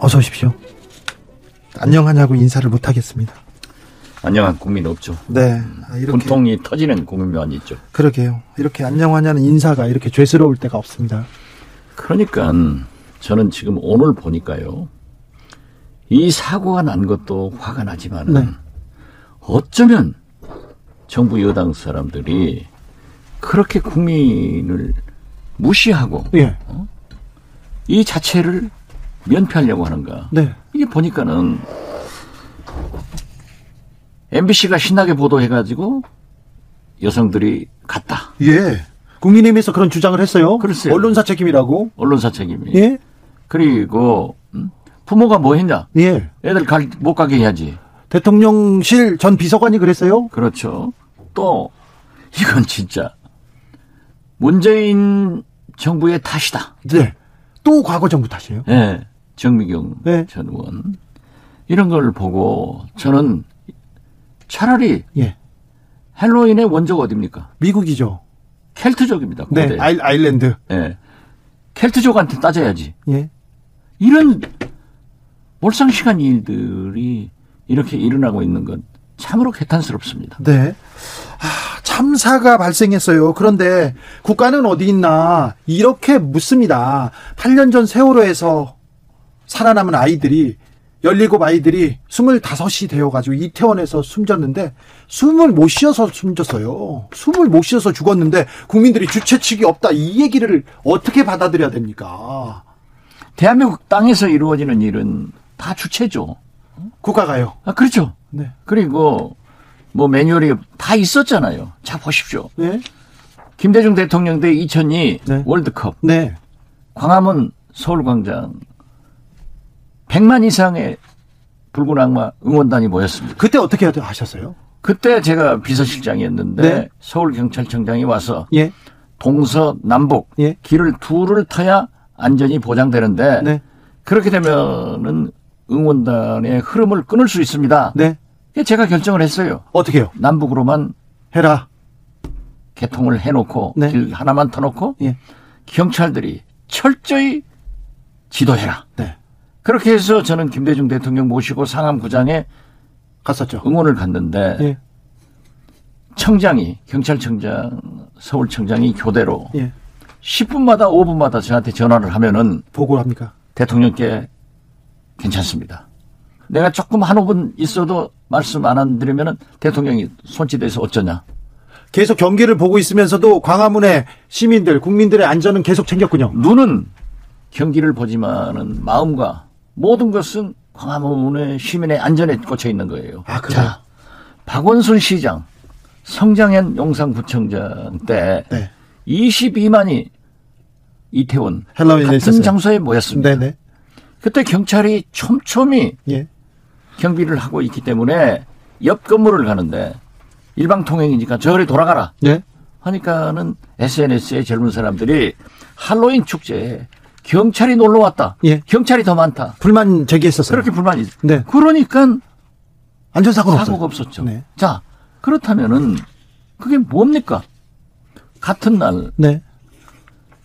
어서 오십시오. 안녕하냐고 인사를 못 하겠습니다. 안녕한 국민 없죠. 네. 이렇게 분통이 터지는 국민만 있죠. 그러게요. 이렇게 안녕하냐는 인사가 이렇게 죄스러울 때가 없습니다. 그러니까 저는 지금 오늘 보니까요. 이 사고가 난 것도 화가 나지만 네. 어쩌면 정부 여당 사람들이 그렇게 국민을 무시하고 예. 이 자체를 면피하려고 하는가. 네. 이게 보니까는 MBC가 신나게 보도해가지고 여성들이 갔다. 예. 국민의힘에서 그런 주장을 했어요. 글쎄요. 언론사 책임이라고. 언론사 책임이. 예. 그리고 부모가 뭐 했냐. 예. 애들 못 가게 해야지. 대통령실 전 비서관이 그랬어요. 그렇죠. 또 이건 진짜 문재인 정부의 탓이다. 네. 또 과거 정부 탓이에요. 네. 정미경 네. 전 의원. 이런 걸 보고 저는 차라리 예. 헬로윈의 원조가 어딥니까? 미국이죠. 켈트족입니다. 고대. 네. 아일랜드. 네. 켈트족한테 따져야지. 예. 이런 몰상식한 일들이 이렇게 일어나고 있는 건 참으로 개탄스럽습니다. 네. 참사가 발생했어요. 그런데 국가는 어디 있나 이렇게 묻습니다. 8년 전 세월호에서 살아남은 아이들이 17아이들이 25이 되어가지고 이태원에서 숨졌는데 숨을 못 쉬어서 숨졌어요. 숨을 못 쉬어서 죽었는데 국민들이 주최 측이 없다. 이 얘기를 어떻게 받아들여야 됩니까? 대한민국 땅에서 이루어지는 일은 다 주체죠. 국가가요. 그렇죠. 네. 그리고 뭐 매뉴얼이 다 있었잖아요. 자 보십시오. 네. 김대중 대통령 때 2002 네. 월드컵. 네. 광화문 서울광장 100만 이상의 붉은 악마 응원단이 모였습니다. 그때 어떻게 하셨어요? 그때 제가 비서실장이었는데 네. 서울경찰청장이 와서 예. 동서남북 예. 길을 둘을 터야 안전이 보장되는데 네. 그렇게 되면은 응원단의 흐름을 끊을 수 있습니다. 네. 제가 결정을 했어요. 어떻게요? 남북으로만 해라. 개통을 해놓고 네. 길 하나만 터놓고 예. 경찰들이 철저히 지도해라. 네. 그렇게 해서 저는 김대중 대통령 모시고 상암구장에 갔었죠. 응원을 갔는데 예. 청장이 경찰청장 서울청장이 교대로 예. 10분마다 5분마다 저한테 전화를 하면은 보고를 합니까? 대통령께 괜찮습니다. 내가 조금 한 5분 있어도 말씀 안 드리면은 대통령이 손짓해서 어쩌냐. 계속 경기를 보고 있으면서도 광화문의 시민들, 국민들의 안전은 계속 챙겼군요. 눈은 경기를 보지만은 마음과 모든 것은 광화문의 시민의 안전에 꽂혀 있는 거예요. 아, 그래요? 자, 박원순 시장, 성장현 용산구청장 때 네. 22만이 이태원 헬로윈에 같은 있었어요. 장소에 모였습니다. 네네. 그때 경찰이 촘촘히 예. 경비를 하고 있기 때문에 옆 건물을 가는데 일방통행이니까 저리 돌아가라. 예. 하니까는 SNS에 젊은 사람들이 할로윈 축제에 경찰이 놀러 왔다. 예. 경찰이 더 많다. 불만 제기했었어요. 그렇게 불만이. 네. 그러니까 안전사고는 사고가 없어요. 없었죠. 네. 자, 그렇다면은 그게 뭡니까? 같은 날 네.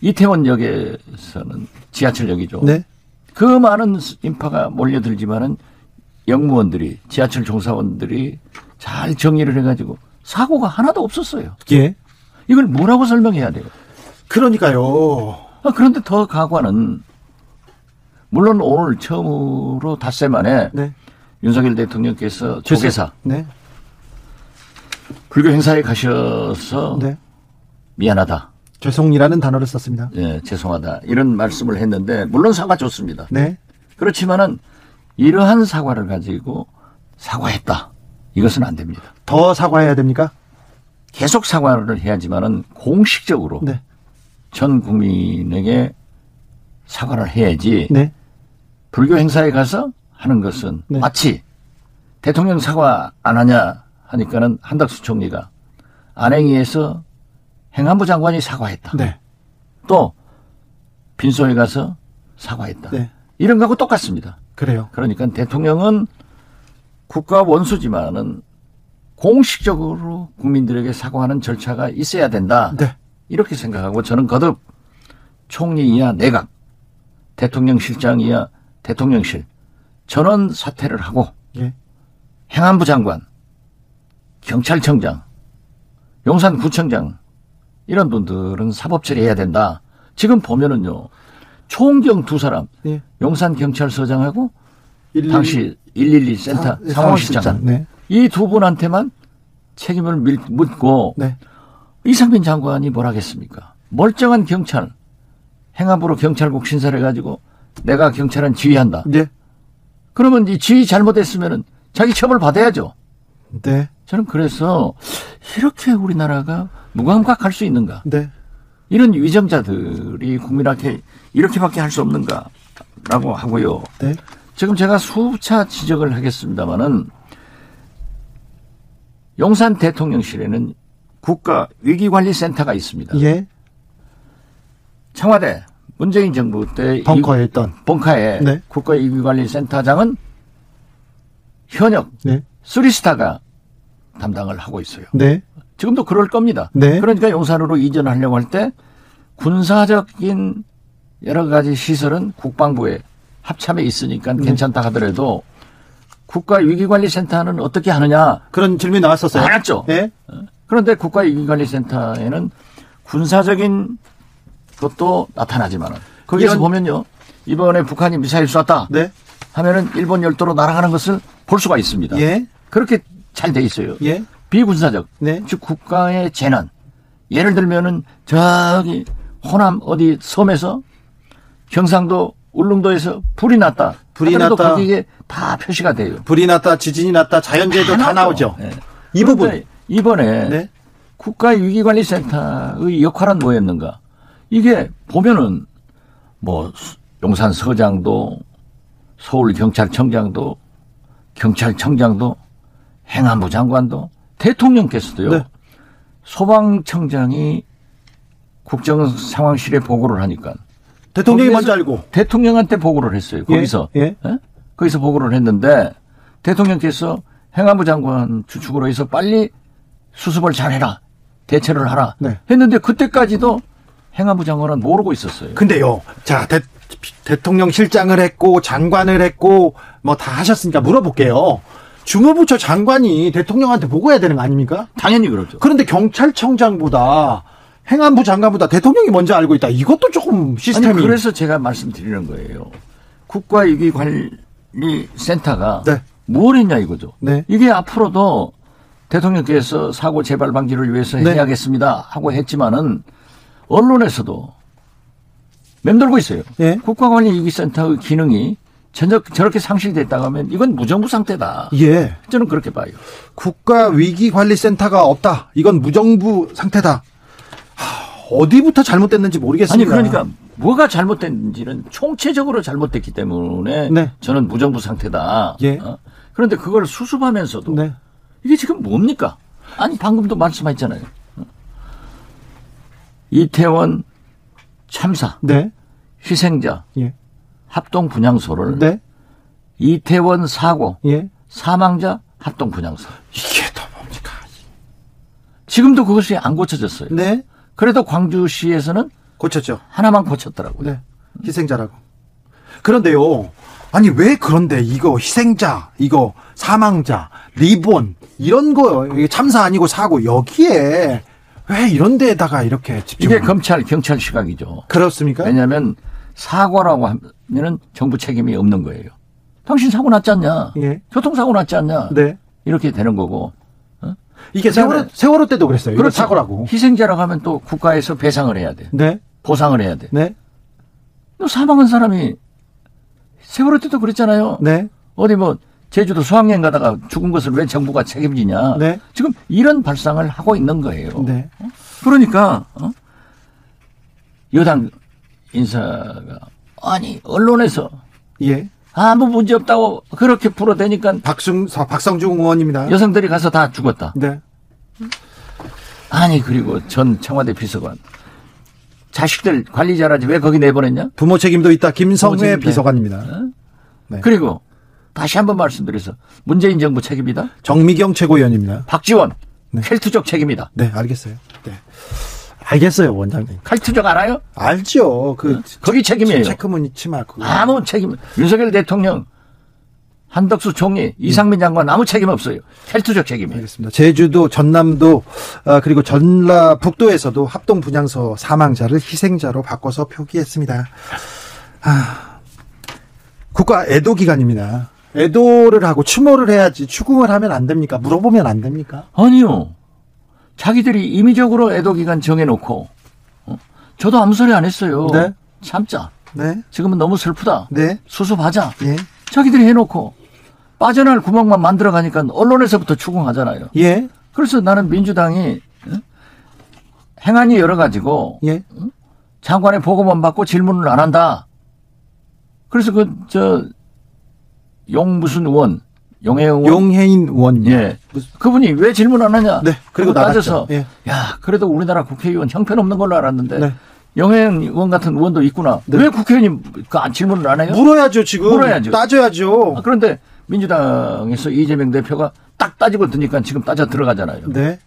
이태원역에서는 지하철역이죠. 네. 그 많은 인파가 몰려들지만은 영무원들이 지하철 종사원들이 잘 정리를 해가지고 사고가 하나도 없었어요. 예. 이걸 뭐라고 설명해야 돼요? 그러니까요. 그런데 더 가관은 물론 오늘 처음으로 닷새 만에 네. 윤석열 대통령께서 조계사 네. 불교 행사에 가셔서 네. 미안하다. 죄송이라는 단어를 썼습니다. 예, 죄송하다. 이런 말씀을 했는데 물론 사과 좋습니다. 네. 그렇지만은 이러한 사과를 가지고 사과했다. 이것은 안 됩니다. 더 사과해야 됩니까? 계속 사과를 해야지만은 공식적으로 네. 전 국민에게 사과를 해야지. 네. 불교 행사에 가서 하는 것은 네. 마치 대통령 사과 안 하냐 하니까는 한덕수 총리가 안행위에서 행안부 장관이 사과했다. 네. 또 빈소에 가서 사과했다. 네. 이런 거하고 똑같습니다. 그래요. 그러니까 대통령은 국가 원수지만은 공식적으로 국민들에게 사과하는 절차가 있어야 된다. 네. 이렇게 생각하고 저는 거듭 총리 이하 내각, 대통령 실장 이하 대통령실 전원 사퇴를 하고 예. 행안부 장관, 경찰청장, 용산구청장 이런 분들은 사법 처리해야 된다. 지금 보면은요. 총경 두 사람, 예. 용산경찰서장하고 112 당시 112 센터 상황실장 네. 이 두 분한테만 책임을 묻고 네. 이상민 장관이 뭘 하겠습니까? 멀쩡한 경찰, 행안부로 경찰국 신설해가지고 내가 경찰은 지휘한다. 예. 그러면 이 지휘 잘못했으면은 자기 처벌 받아야죠. 네. 저는 그래서 이렇게 우리나라가 무감각할 수 있는가? 네. 이런 위정자들이 국민한테 이렇게밖에 할 수 없는가라고 하고요. 네. 지금 제가 수차 지적을 하겠습니다마는 용산 대통령실에는 국가위기관리센터가 있습니다. 예. 청와대 문재인 정부 때 벙커에 있던. 벙커에 네. 국가위기관리센터장은 현역 네. 3스타가 담당을 하고 있어요. 네. 지금도 그럴 겁니다. 네. 그러니까 용산으로 이전하려고 할 때 군사적인 여러 가지 시설은 국방부에 합참에 있으니까 괜찮다 하더라도 국가위기관리센터는 어떻게 하느냐. 그런 질문이 나왔었어요. 많았죠. 네. 그런데 국가위기관리센터에는 군사적인 것도 나타나지만 거기서 보면요. 이번에 북한이 미사일 쐈다 네. 하면은 일본 열도로 날아가는 것을 볼 수가 있습니다. 예. 그렇게 잘 돼 있어요. 예. 비군사적, 네. 즉 국가의 재난. 예를 들면은 저기 호남 어디 섬에서 경상도 울릉도에서 불이 났다. 불이 하더라도 났다. 거기에 다 표시가 돼요. 불이 났다, 지진이 났다, 자연재해도 다 나오죠. 네. 이 부분. 이번에 네. 국가위기관리센터의 역할은 뭐였는가? 이게 보면은 뭐 용산서장도 서울경찰청장도 경찰청장도 행안부 장관도 대통령께서도요. 네. 소방청장이 국정상황실에 보고를 하니까 대통령이 먼저 알고. 대통령한테 보고를 했어요. 거기서. 예. 예? 거기서 보고를 했는데 대통령께서 행안부 장관 주축으로 해서 빨리 수습을 잘해라. 대처를 하라. 네. 했는데 그때까지도 행안부 장관은 모르고 있었어요. 근데요. 자, 대통령 실장을 했고 장관을 했고 뭐 다 하셨으니까 물어볼게요. 주무부처 장관이 대통령한테 보고해야 되는 거 아닙니까? 당연히 그렇죠. 그런데 경찰청장보다 행안부 장관보다 대통령이 먼저 알고 있다. 이것도 조금 시스템이. 아니, 그래서 제가 말씀드리는 거예요. 국가위기관리센터가 네. 뭘 했냐 이거죠. 네. 이게 앞으로도 대통령께서 사고 재발 방지를 위해서 네. 해야겠습니다 하고 했지만은 언론에서도 맴돌고 있어요. 예. 국가관리위기센터의 기능이 저렇게 상실됐다고 하면 이건 무정부 상태다. 예. 저는 그렇게 봐요. 국가위기관리센터가 없다. 이건 무정부 상태다. 어디부터 잘못됐는지 모르겠습니다. 아니 그러니까 뭐가 잘못됐는지는 총체적으로 잘못됐기 때문에 네. 저는 무정부 상태다. 예. 그런데 그걸 수습하면서도 네. 이게 지금 뭡니까? 아니 방금도 말씀하셨잖아요. 이태원 참사, 네. 희생자, 예. 합동 분향소를 네. 이태원 사고, 예. 사망자 합동 분향소. 이게 또 뭡니까? 지금도 그것이 안 고쳐졌어요. 네. 그래도 광주시에서는 고쳤죠. 하나만 고쳤더라고요. 네. 희생자라고. 그런데요. 아니 왜 그런데 이거 희생자, 이거 사망자, 리본 이런 거 이게 참사 아니고 사고 여기에 왜 이런 데다가 이렇게 집중? 이게 경찰 시각이죠. 그렇습니까? 왜냐하면 사고라고 하면은 정부 책임이 없는 거예요. 당신 사고 났지 않냐? 예. 교통사고 났지 않냐? 네. 이렇게 되는 거고. 이게 세월호 때도 그랬어요. 이거 사고라고. 희생자라고 하면 또 국가에서 배상을 해야 돼. 네. 보상을 해야 돼. 네. 또 사망한 사람이 세월호 때도 그랬잖아요. 네. 어디 뭐 제주도 수학여행 가다가 죽은 것을 왜 정부가 책임지냐. 네. 지금 이런 발상을 하고 있는 거예요. 네. 그러니까 여당 인사가 아니 언론에서 예. 아무 문제 없다고 그렇게 풀어대니까 박성중 의원입니다. 여성들이 가서 다 죽었다. 네. 아니 그리고 전 청와대 비서관 자식들 관리 잘하지 왜 거기 내보냈냐? 부모 책임도 있다. 김성회 부모 책임도 비서관입니다. 네. 그리고 다시 한번 말씀드려서 문재인 정부 책임이다. 정미경 최고위원입니다. 박지원 네. 켈트적 책임이다. 네, 알겠어요. 네. 알겠어요, 원장님. 칼투적 알아요? 알죠. 거기 책임이에요. 체크무늬 치마. 아무 책임. 윤석열 대통령, 한덕수 총리, 이상민 장관 아무 책임 없어요. 칼투적 책임이에요. 알겠습니다. 제주도, 전남도, 그리고 전라북도에서도 합동 분향소 사망자를 희생자로 바꿔서 표기했습니다. 국가 애도 기간입니다. 애도를 하고 추모를 해야지 추궁을 하면 안 됩니까? 물어보면 안 됩니까? 아니요. 자기들이 임의적으로 애도 기간 정해놓고, 저도 아무 소리 안 했어요. 네. 참자. 네. 지금은 너무 슬프다. 네. 수습하자. 예. 자기들이 해놓고 빠져나갈 구멍만 만들어가니까 언론에서부터 추궁하잖아요. 예. 그래서 나는 민주당이 행안이 여러 가지고 예. 장관의 보고만 받고 질문을 안 한다. 그래서 무슨 의원, 용해인 의원. 용해인 의원입니다. 예. 그분이 왜 질문 안 하냐. 네. 그리고 따져서 예. 야, 그래도 우리나라 국회의원 형편없는 걸로 알았는데 네. 용해인 의원 같은 의원도 있구나. 네. 왜 국회의원이 질문을 안 해요? 물어야죠, 지금. 물어야죠. 따져야죠. 그런데 민주당에서 이재명 대표가 딱 따지고 드니까 지금 따져 들어가잖아요. 네.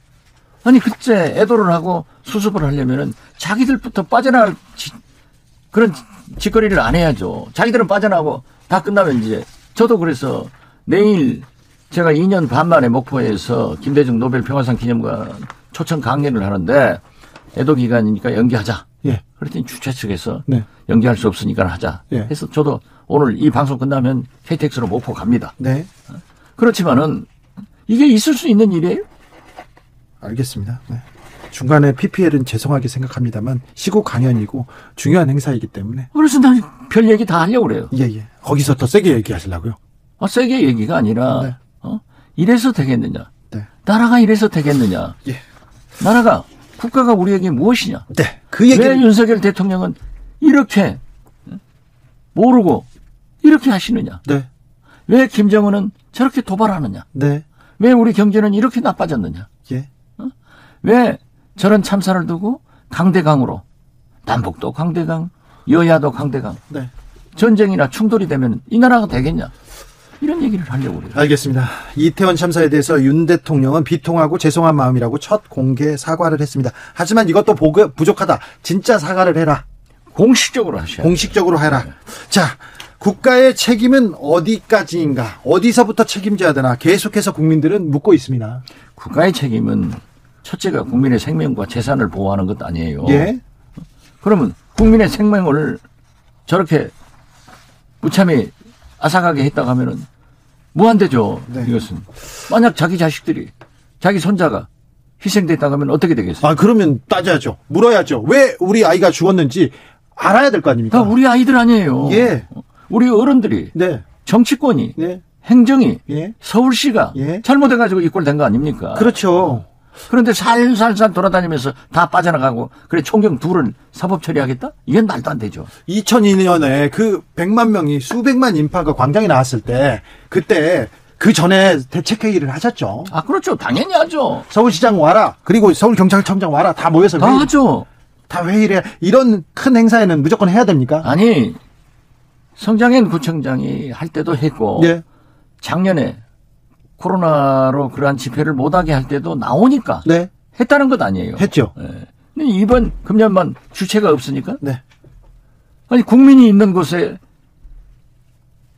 아니, 그때 애도를 하고 수습을 하려면은 자기들부터 빠져나갈 그런 짓거리를 안 해야죠. 자기들은 빠져나가고 다 끝나면 이제 저도 그래서 내일 제가 2년 반 만에 목포에서 김대중 노벨 평화상 기념관 초청 강연을 하는데 애도 기간이니까 연기하자. 예. 그랬더니 주최 측에서 네. 연기할 수 없으니까 하자. 예. 해서 저도 오늘 이 방송 끝나면 KTX로 목포 갑니다. 네. 그렇지만은 이게 있을 수 있는 일이에요? 알겠습니다. 네. 중간에 PPL은 죄송하게 생각합니다만 시국 강연이고 중요한 행사이기 때문에. 그래서 난 별 얘기 다 하려고 그래요. 예. 거기서 더 세게 얘기하시려고요? 세게 얘기가 아니라 네. 이래서 되겠느냐. 네. 나라가 이래서 되겠느냐. 예. 나라가 국가가 우리에게 무엇이냐. 네. 그 얘기를. 왜 윤석열 대통령은 이렇게 모르고 이렇게 하시느냐. 네. 왜 김정은은 저렇게 도발하느냐. 네. 왜 우리 경제는 이렇게 나빠졌느냐. 예. 왜 저런 참사를 두고 강대강으로 남북도 강대강, 여야도 강대강, 네. 전쟁이나 충돌이 되면 이 나라가 되겠냐. 이런 얘기를 하려고 그래요. 알겠습니다. 이태원 참사에 대해서 윤 대통령은 비통하고 죄송한 마음이라고 첫 공개 사과를 했습니다. 하지만 이것도 부족하다. 진짜 사과를 해라. 공식적으로 하셔야 공식적으로 해라. 자, 국가의 책임은 어디까지인가? 어디서부터 책임져야 되나? 계속해서 국민들은 묻고 있습니다. 국가의 책임은 첫째가 국민의 생명과 재산을 보호하는 것 아니에요. 예. 그러면 국민의 생명을 저렇게 무참히 앗아가게 했다고 하면은 무한대죠. 네. 이것은. 만약 자기 자식들이, 자기 손자가 희생됐다고 하면 어떻게 되겠어요? 그러면 따져야죠. 물어야죠. 왜 우리 아이가 죽었는지 알아야 될 거 아닙니까? 다 우리 아이들 아니에요. 예. 우리 어른들이, 네. 정치권이, 네. 행정이, 예. 서울시가 예. 잘못해가지고 이꼴 된 거 아닙니까? 그렇죠. 그런데 살살살 돌아다니면서 다 빠져나가고 그래 총경 둘은 사법 처리하겠다? 이건 말도 안 되죠. 2002년에 그 100만 명이 수백만 인파가 광장에 나왔을 때 그때 그 전에 대책회의를 하셨죠. 그렇죠. 당연히 하죠. 서울시장 와라. 그리고 서울경찰청장 와라. 다 모여서 다 하죠. 다 회의를 해. 이런 큰 행사에는 무조건 해야 됩니까? 아니, 성장현 구청장이 할 때도 했고 예. 작년에 코로나로 그러한 집회를 못하게 할 때도 나오니까 네. 했다는 것 아니에요. 했죠. 네. 근데 이번 금년만 주체가 없으니까 네. 아니 국민이 있는 곳에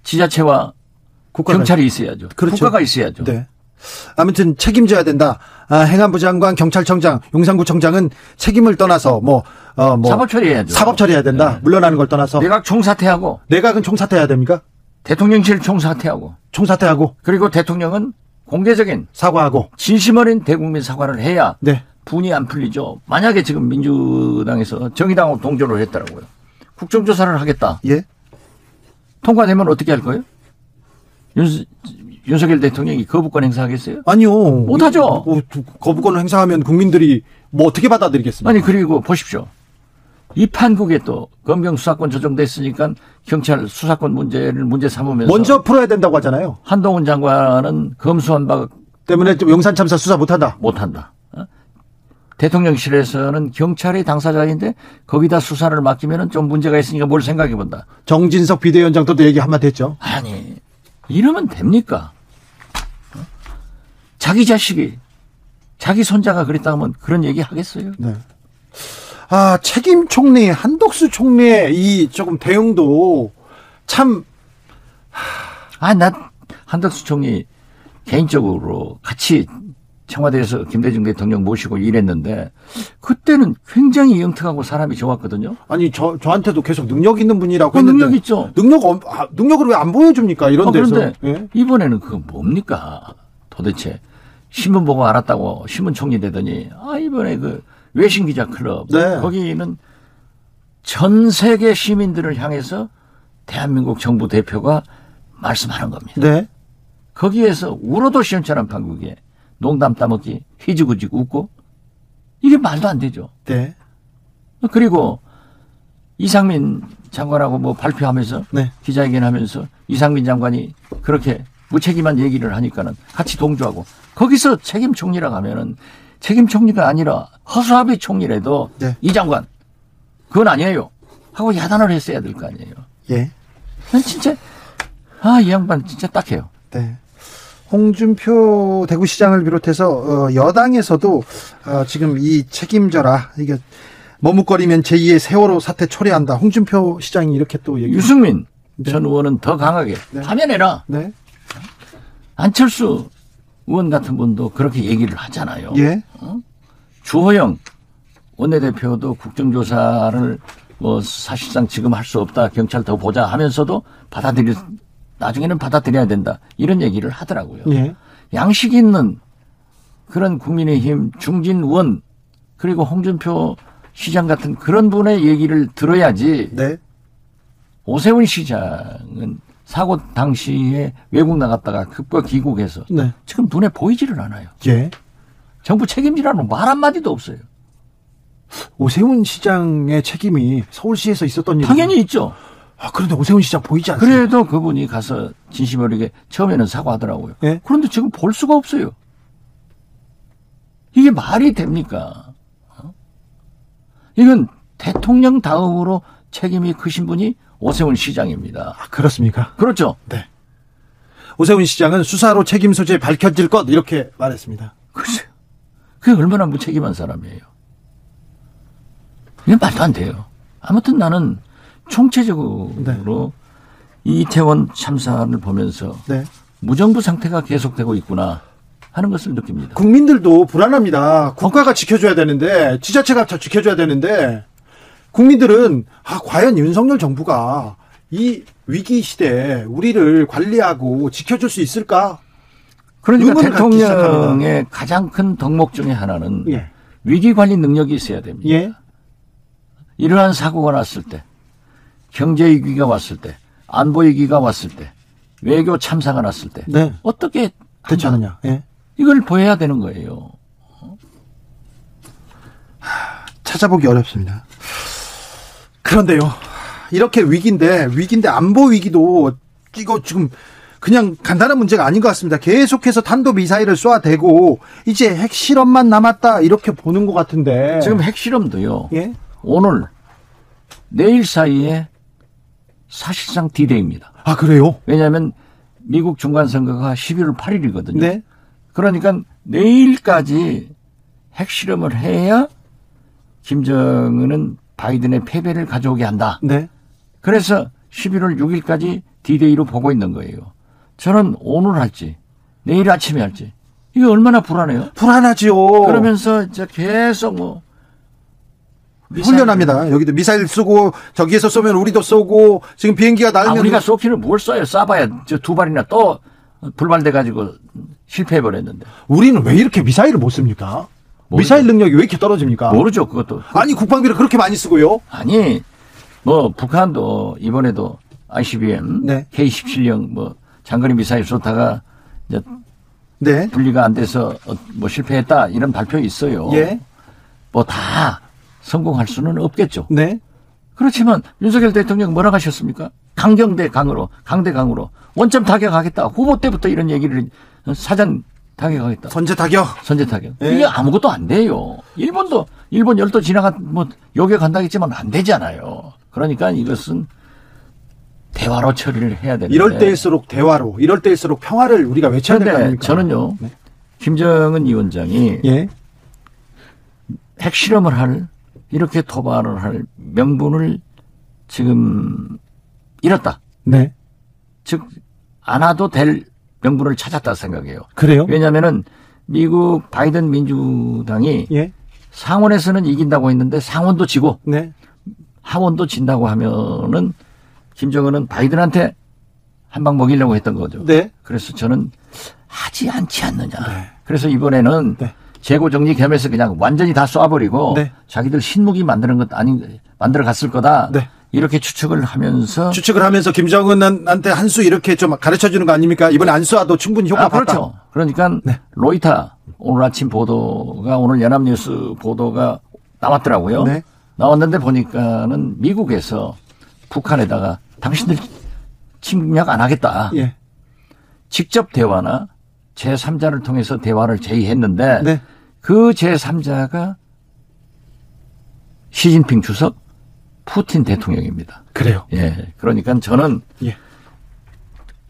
지자체와 국가가 경찰이 있어야죠. 그렇죠. 국가가 있어야죠. 네. 아무튼 책임져야 된다. 행안부 장관, 경찰청장, 용산구청장은 책임을 떠나서 사법 처리해야죠. 사법 처리해야 된다. 네. 물러나는 걸 떠나서 내각 총사퇴하고 내각은 총사퇴해야 됩니까? 대통령실 총사퇴하고 총사퇴하고 그리고 대통령은 공개적인 사과하고 진심 어린 대국민 사과를 해야 네. 분이 안 풀리죠. 만약에 지금 민주당에서 정의당하고 동조를 했더라고요. 국정조사를 하겠다. 예. 통과되면 어떻게 할 거예요? 윤석열 대통령이 거부권 행사하겠어요? 아니요. 못하죠. 거부권을 행사하면 국민들이 뭐 어떻게 받아들이겠습니까? 아니 그리고 보십시오. 이 판국에 또 검경 수사권 조정됐으니까 경찰 수사권 문제 삼으면서 먼저 풀어야 된다고 하잖아요. 한동훈 장관은 검수한 바 때문에 좀 용산 참사 수사 못한다. 대통령실에서는 경찰이 당사자인데 거기다 수사를 맡기면은 좀 문제가 있으니까 뭘 생각해 본다. 정진석 비대위원장도 얘기 한마디 했죠. 아니 이러면 됩니까? 자기 자식이 자기 손자가 그랬다 하면 그런 얘기 하겠어요? 네. 책임 총리, 한덕수 총리의 이 조금 대응도 참. 난 한덕수 총리 개인적으로 같이 청와대에서 김대중 대통령 모시고 일했는데 그때는 굉장히 영특하고 사람이 좋았거든요. 아니 저한테도 계속 능력 있는 분이라고 했는데 능력 있죠. 능력을 왜 안 보여줍니까? 이런 데서. 그런데 예? 이번에는 그거 뭡니까? 도대체 신문 보고 알았다고 신문 총리 되더니 이번에 그 외신 기자 클럽 네. 거기는 전 세계 시민들을 향해서 대한민국 정부 대표가 말씀하는 겁니다. 네. 거기에서 울어도 시원찮은 판국에 농담 따먹기 희지구직 웃고 이게 말도 안 되죠. 네. 그리고 이상민 장관하고 뭐 발표하면서 네. 기자회견하면서 이상민 장관이 그렇게 무책임한 얘기를 하니까는 같이 동조하고 거기서 책임 총리라고 하면은 책임 총리가 아니라 허수아비 총리라도 네. 이 장관 그건 아니에요 하고 야단을 했어야 될 거 아니에요. 예. 난 진짜 이 양반 진짜 딱해요. 네. 홍준표 대구시장을 비롯해서 여당에서도 지금 이 책임져라 이게 머뭇거리면 제2의 세월호 사태 초래한다. 홍준표 시장이 이렇게 또 얘기. 유승민 네. 전 의원은 더 강하게 네. 파면해라. 네. 안철수 의원 같은 분도 그렇게 얘기를 하잖아요. 예. 주호영 원내대표도 국정조사를 뭐 사실상 지금 할 수 없다. 경찰 더 보자 하면서도 나중에는 받아들여야 된다. 이런 얘기를 하더라고요. 예. 양식 있는 그런 국민의힘 중진 의원 그리고 홍준표 시장 같은 그런 분의 얘기를 들어야지. 네. 오세훈 시장은 사고 당시에 외국 나갔다가 급거 귀국해서 네. 지금 눈에 보이지를 않아요. 예. 정부 책임지라는 말 한마디도 없어요. 오세훈 시장의 책임이 서울시에서 있었던 일. 당연히 있죠. 그런데 오세훈 시장 보이지 않습니까? 그래도 그분이 가서 진심 어리게 처음에는 사과하더라고요. 예? 그런데 지금 볼 수가 없어요. 이게 말이 됩니까? 이건 대통령 다음으로 책임이 크신 분이 오세훈 시장입니다. 그렇습니까? 그렇죠? 네. 오세훈 시장은 수사로 책임 소재 밝혀질 것 이렇게 말했습니다. 글쎄요. 그게 얼마나 무책임한 사람이에요. 이게 말도 안 돼요. 아무튼 나는 총체적으로 이태원 참사를 보면서 네. 무정부 상태가 계속되고 있구나 하는 것을 느낍니다. 국민들도 불안합니다. 국가가 지켜줘야 되는데, 지자체가 지켜줘야 되는데, 국민들은 과연 윤석열 정부가 이 위기 시대에 우리를 관리하고 지켜줄 수 있을까? 그러니까 의문을 갖기 대통령의 가장 큰 덕목 중에 하나는 예. 위기 관리 능력이 있어야 됩니다. 예. 이러한 사고가 났을 때, 경제 위기가 왔을 때, 안보 위기가 왔을 때, 외교 참사가 났을 때 네. 어떻게 대처하느냐? 예. 이걸 보여야 되는 거예요. 찾아보기 어렵습니다. 그런데요, 이렇게 위기인데 안보 위기도 이거 지금 그냥 간단한 문제가 아닌 것 같습니다. 계속해서 탄도미사일을 쏘아대고 이제 핵실험만 남았다 이렇게 보는 것 같은데. 지금 핵실험도요. 예? 오늘 내일 사이에 사실상 D-Day입니다. 그래요? 왜냐하면 미국 중간선거가 11월 8일이거든요. 네. 그러니까 내일까지 핵실험을 해야 김정은은 바이든의 패배를 가져오게 한다. 네. 그래서 11월 6일까지 D-Day로 보고 있는 거예요. 저는 오늘 할지 내일 아침에 할지 이거 얼마나 불안해요. 불안하지요. 그러면서 이제 계속 뭐 훈련합니다. 여기도 미사일 쏘고 저기에서 쏘면 우리도 쏘고 지금 비행기가 날면 우리가 쏘기는 뭘 쏴요. 쏴봐야 저 두 발이나 또 불발돼 가지고 실패해 버렸는데. 우리는 왜 이렇게 미사일을 못 씁니까? 모르죠. 미사일 능력이 왜 이렇게 떨어집니까? 모르죠. 그것도. 아니 국방비를 그렇게 많이 쓰고요. 아니 뭐 북한도 이번에도 ICBM 네. K-17형 뭐 장거리 미사일 쏘다가 이제 네. 분리가 안 돼서 뭐 실패했다 이런 발표 있어요. 예. 뭐 다 성공할 수는 없겠죠. 네. 그렇지만 윤석열 대통령 뭐라고 하셨습니까? 강경대 강으로 원점 타격하겠다. 후보 때부터 이런 얘기를 사전 타격하겠다. 선제 타격. 선제 타격. 네. 이게 아무것도 안 돼요. 일본 열도 뭐 요격한다겠지만 안 되잖아요. 그러니까 이것은 대화로 처리를 해야 되는데. 이럴 때일수록 대화로, 이럴 때일수록 평화를 우리가 외쳐야 될 거 그런데 아닙니까? 저는요. 네. 김정은 위원장이 예. 핵실험을 할 이렇게 토발을 할 명분을 지금 잃었다. 네. 즉, 안 와도 될 명분을 찾았다 생각해요. 그래요? 왜냐하면은 미국 바이든 민주당이 예. 상원에서는 이긴다고 했는데 상원도 지고 네. 하원도 진다고 하면은 김정은은 바이든한테 한 방 먹이려고 했던 거죠. 네. 그래서 저는 하지 않지 않느냐. 네. 그래서 이번에는 네. 재고정리 겸해서 그냥 완전히 다 쏴버리고 네. 자기들 신무기 만드는 것 아닌 만들어 갔을 거다. 네. 이렇게 추측을 하면서 김정은한테 한 수 이렇게 좀 가르쳐 주는 거 아닙니까? 이번에 안 쏴도 충분히 효과 봤다. 그렇죠. 그러니까 네. 로이터 오늘 아침 보도가 오늘 연합뉴스 보도가 나왔더라고요. 네. 나왔는데 보니까는 미국에서 북한에다가 당신들 침략 안 하겠다. 예. 직접 대화나 제3자를 통해서 대화를 제의했는데 네. 그 제3자가 시진핑 주석, 푸틴 대통령입니다. 그래요. 예. 그러니까 저는 예.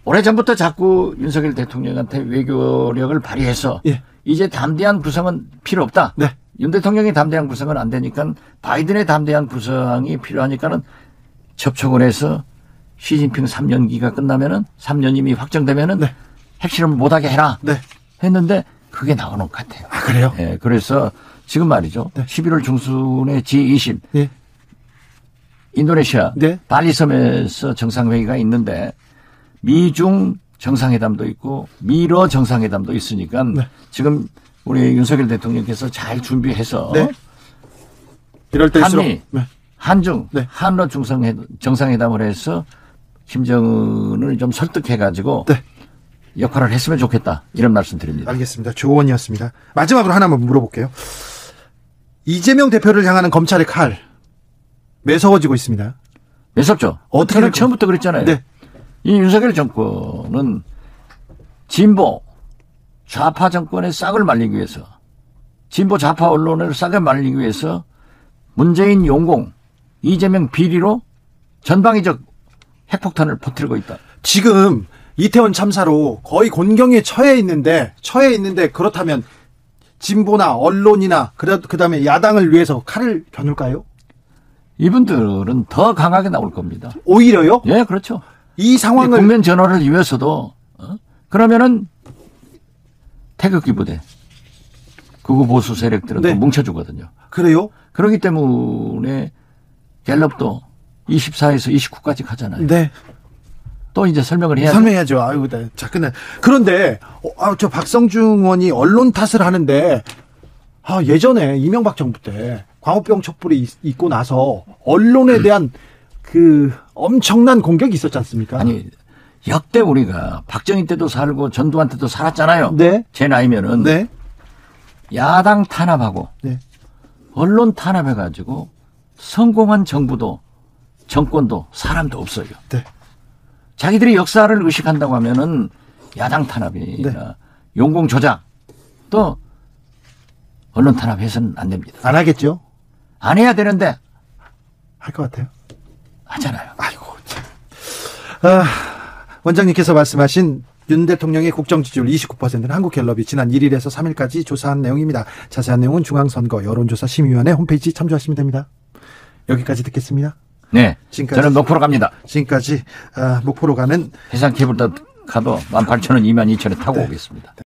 오래전부터 자꾸 윤석열 대통령한테 외교력을 발휘해서 예. 이제 담대한 구성은 필요 없다. 네. 윤 대통령의 담대한 구성은 안 되니까 바이든의 담대한 구성이 필요하니까는 접촉을 해서 시진핑 3년기가 끝나면은 3년임이 확정되면은 네. 핵실험을 못하게 해라. 네. 했는데 그게 나오는 것 같아요. 아, 그래요? 예. 그래서 지금 말이죠. 네. 11월 중순에 G20 예. 인도네시아 네. 발리섬에서 정상회의가 있는데 미중 정상회담도 있고 미러 정상회담도 있으니까 네. 지금 우리 윤석열 대통령께서 잘 준비해서 네. 이럴 때일수록 한미, 네. 한중, 네. 한러 정상회담을 해서 김정은을 좀 설득해가지고 네. 역할을 했으면 좋겠다. 이런 말씀 드립니다. 알겠습니다. 조언이었습니다. 마지막으로 하나만 물어볼게요. 이재명 대표를 향하는 검찰의 칼 매서워지고 있습니다. 매섭죠? 어떻게 저는 될 처음부터 그랬잖아요. 네. 이 윤석열 정권은 진보, 좌파 정권의 싹을 말리기 위해서 진보 좌파 언론을 싹을 말리기 위해서 문재인 용공, 이재명 비리로 전방위적 핵폭탄을 퍼뜨리고 있다. 지금 이태원 참사로 거의 곤경에 처해 있는데 그렇다면 진보나 언론이나 그다음에 야당을 위해서 칼을 겨눌까요? 이분들은 더 강하게 나올 겁니다. 오히려요? 예, 그렇죠. 이 상황을 국면 전환을 위해서도 그러면은 태극기 부대, 극우 보수 세력들은 네. 또 뭉쳐주거든요. 그래요? 그렇기 때문에 갤럽도 24에서 29까지 가잖아요. 네. 또 이제 설명을 해야죠. 설명해야죠. 아유, 네. 자, 그런데 저 박성중 의원이 언론 탓을 하는데 예전에 이명박 정부 때 광우병 촛불이 있고 나서 언론에 대한 그 엄청난 공격이 있었지 않습니까? 아니 역대 우리가 박정희 때도 살고 전두환 때도 살았잖아요. 네. 제 나이면은 네. 야당 탄압하고 네. 언론 탄압해가지고 성공한 정부도 정권도 사람도 없어요. 네. 자기들이 역사를 의식한다고 하면은 야당 탄압이나 네. 용공 조작 또 언론 탄압해서는 안 됩니다. 안 하겠죠? 안 해야 되는데 할 것 같아요. 하잖아요. 아이고, 참. 원장님께서 말씀하신 윤 대통령의 국정 지지율 29%는 한국갤럽이 지난 1일에서 3일까지 조사한 내용입니다. 자세한 내용은 중앙선거 여론조사 심의위원회 홈페이지 참조하시면 됩니다. 여기까지 듣겠습니다. 네. 지금까지. 저는 목포로 갑니다. 지금까지 목포로 가는 해상 케이블카 가도 18,000원, 22,000원 타고 오겠습니다.